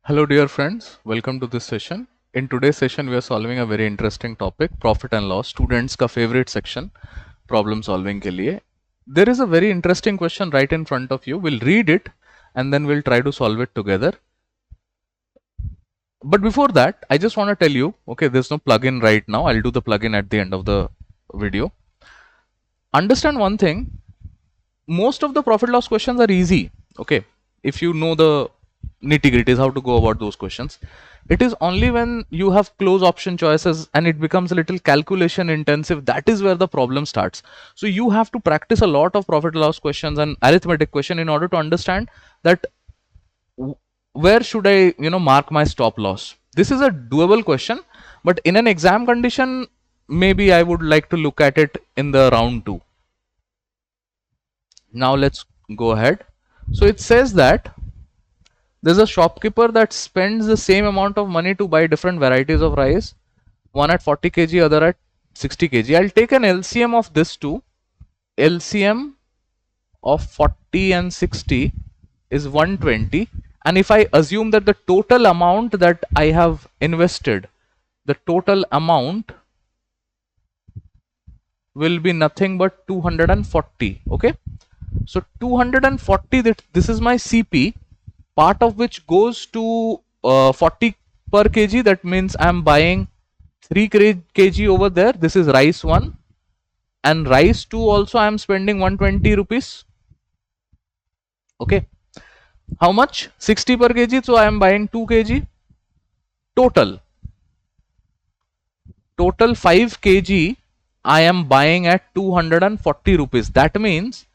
Hello dear friends, welcome to this session. In today's session we are solving a very interesting topic, profit and loss, students का favorite section, problem solving के लिए. There is a very interesting question right in front of you. We'll read it and then we'll try to solve it together. But before that, I just want to tell you, okay, there's no plugin right now. I'll do the plugin at the end of the video. Understand one thing, most of the profit loss questions are easy, okay, if you know the nitty gritties how to go about those questions. It is only when you have close option choices and it becomes a little calculation intensive, that is where the problem starts. So you have to practice a lot of profit loss questions and arithmetic question in order to understand that where should I mark my stop loss. This is a doable question, but in an exam condition maybe I would like to look at it in the round 2. Now let's go ahead. So it says that there's a shopkeeper that spends the same amount of money to buy different varieties of rice, one at 40 kg, other at 60 kg. I'll take an LCM of this two. LCM of 40 and 60 is 120. And if I assume that the total amount that I have invested, the total amount will be nothing but 240. Okay. So 240, this is my CP, part of which goes to 40 per kg. That means I am buying 3 kg over there. This is rice 1, and rice 2 also I am spending 120 rupees. Okay. How much? 60 per kg. So I am buying 2 kg. Total 5 kg I am buying at 240 rupees. That means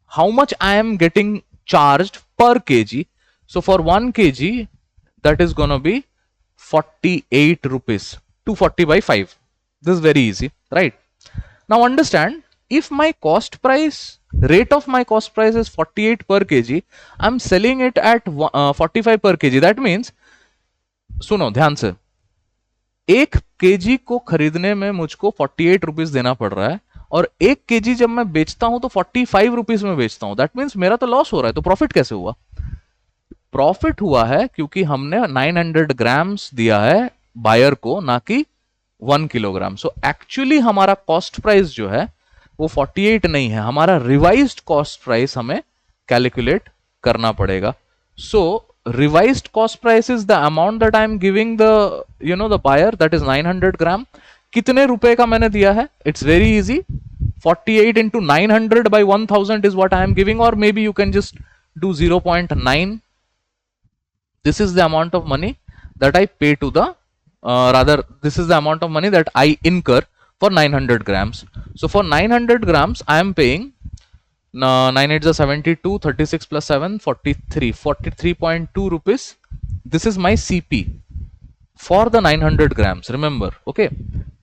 how much I am getting charged per kg. So for 1 kg, that is going to be 48 rupees. 240 by 5. This is very easy, right? Now understand, if my cost price, rate of my cost price is 48 per kg, I am selling it at 45 per kg. That means, सुनो ध्यान से, 1 kg को खरीदने में मुझको 48 rupees देना पड़ रहा है, और 1 kg जब मैं बेचता हूं तो 45 रुपीज में बेचता हूं. दैट मीन्स मेरा तो लॉस हो रहा है. तो प्रॉफिट कैसे हुआ? प्रॉफिट हुआ है क्योंकि हमने 900 ग्राम्स दिया है बायर को, ना कि 1 किलोग्राम. सो एक्चुअली हमारा कॉस्ट प्राइस जो है वो 48 नहीं है, हमारा रिवाइज्ड कॉस्ट प्राइस हमें कैलकुलेट करना पड़ेगा. सो revised cost price is the amount that I am giving the the buyer, that is 900 gram. कितने रुपए का मैंने दिया है? It's very easy. 48 into 900 by 1000 is what I am giving, or maybe you can just do 0.9. This is the amount of money that I pay to the rather this is the amount of money that I incur for 900 grams. So for 900 grams I am paying 9 8 is 72, 36 plus 7, 43, 43.2 rupees. This is my CP for the 900 grams. Remember, okay.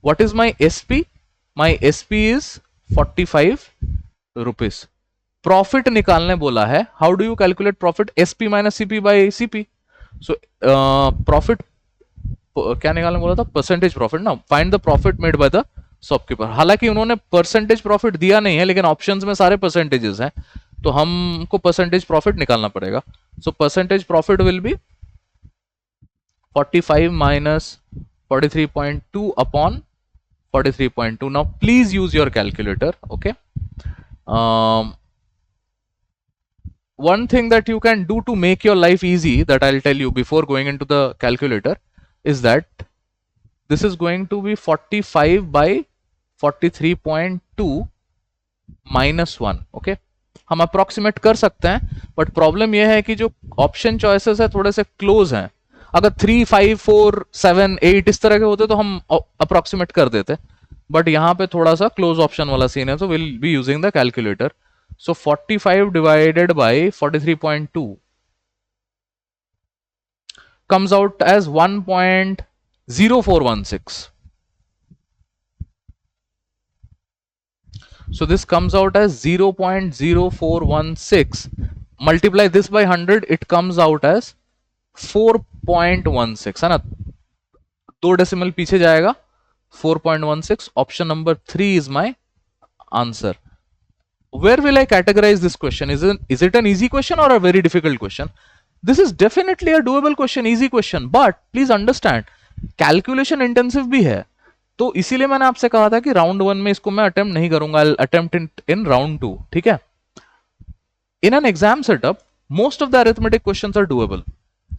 What is my SP? My SP is 45 rupees. Profit निकालने बोला है. How do you calculate profit? SP minus CP by CP. So profit क्या निकालने बोला था? Percentage profit ना. Find the profit made by the shopkeeper. हालांकि उन्होंने परसेंटेज प्रॉफिट दिया नहीं है, लेकिन ऑप्शंस में सारे परसेंटेजेस हैं, तो हमको परसेंटेज प्रॉफिट निकालना पड़ेगा. So percentage profit will be 45 minus 43.2 upon 43.2. Now please use your calculator. Okay. One thing that you can do to make your life easy, that I'll tell you before going into the calculator, is that this is going to be 45 by 43.2 minus 1. Okay. हम approximate कर सकते हैं, but problem यह है कि जो option choices है थोड़े से क्लोज हैं. अगर 3 5 4 7 8 इस तरह के होते तो हम अप्रोक्सीमेट कर देते, बट यहां पे थोड़ा सा क्लोज ऑप्शन वाला सीन है, तो will be using the calculator. So 45 divided by 43.2 comes out as 1.0416. So this comes out as 0.0416. Multiply this by 100, it comes out as 4.16, है ना. 2 डेसिमल पीछे जाएगा, 4.16. Option number 3 is my answer. Where will I categorize this question? Is it an easy question or a very difficult question? This is definitely a doable question, easy question, but please understand calculation intensive भी है। तो इसीलिए मैंने आपसे कहा था कि round 1 में इसको मैं अटेम्प्ट नहीं करूंगा, अटेम्प्ट इन राउंड 2, ठीक है। In an exam setup most of the arithmetic questions are doable,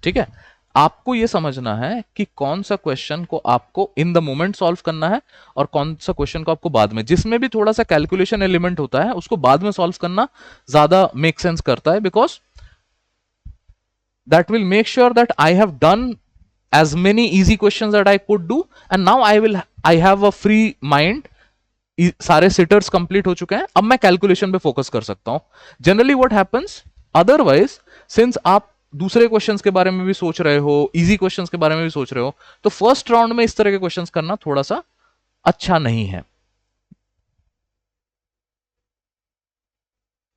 ठीक है। आपको यह समझना है कि कौन सा क्वेश्चन को आपको इन द मोमेंट सॉल्व करना है और कौन सा क्वेश्चन को आपको बाद में, जिसमें भी थोड़ा सा कैलकुलेशन एलिमेंट होता है उसको बाद में सॉल्व करना ज्यादा मेक सेंस करता है, because that will make sure that I have done as many easy questions that I could do, and now I have a free mind। सारे सिटर्स कंप्लीट हो चुके हैं, अब मैं कैलकुलेशन पे फोकस कर सकता हूं। Generally what happens otherwise, since आप दूसरे क्वेश्चंस के बारे में भी सोच रहे हो, इजी क्वेश्चंस के बारे में भी सोच रहे हो, तो फर्स्ट राउंड में इस तरह के क्वेश्चंस करना थोड़ा सा अच्छा नहीं है।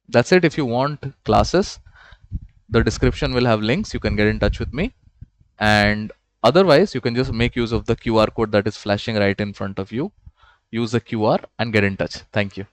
That's it. If you want classes, the description will have links, you can get in touch with me, and otherwise you can just make use of the QR code that is flashing right in front of you. Use the QR and get in touch. Thank you.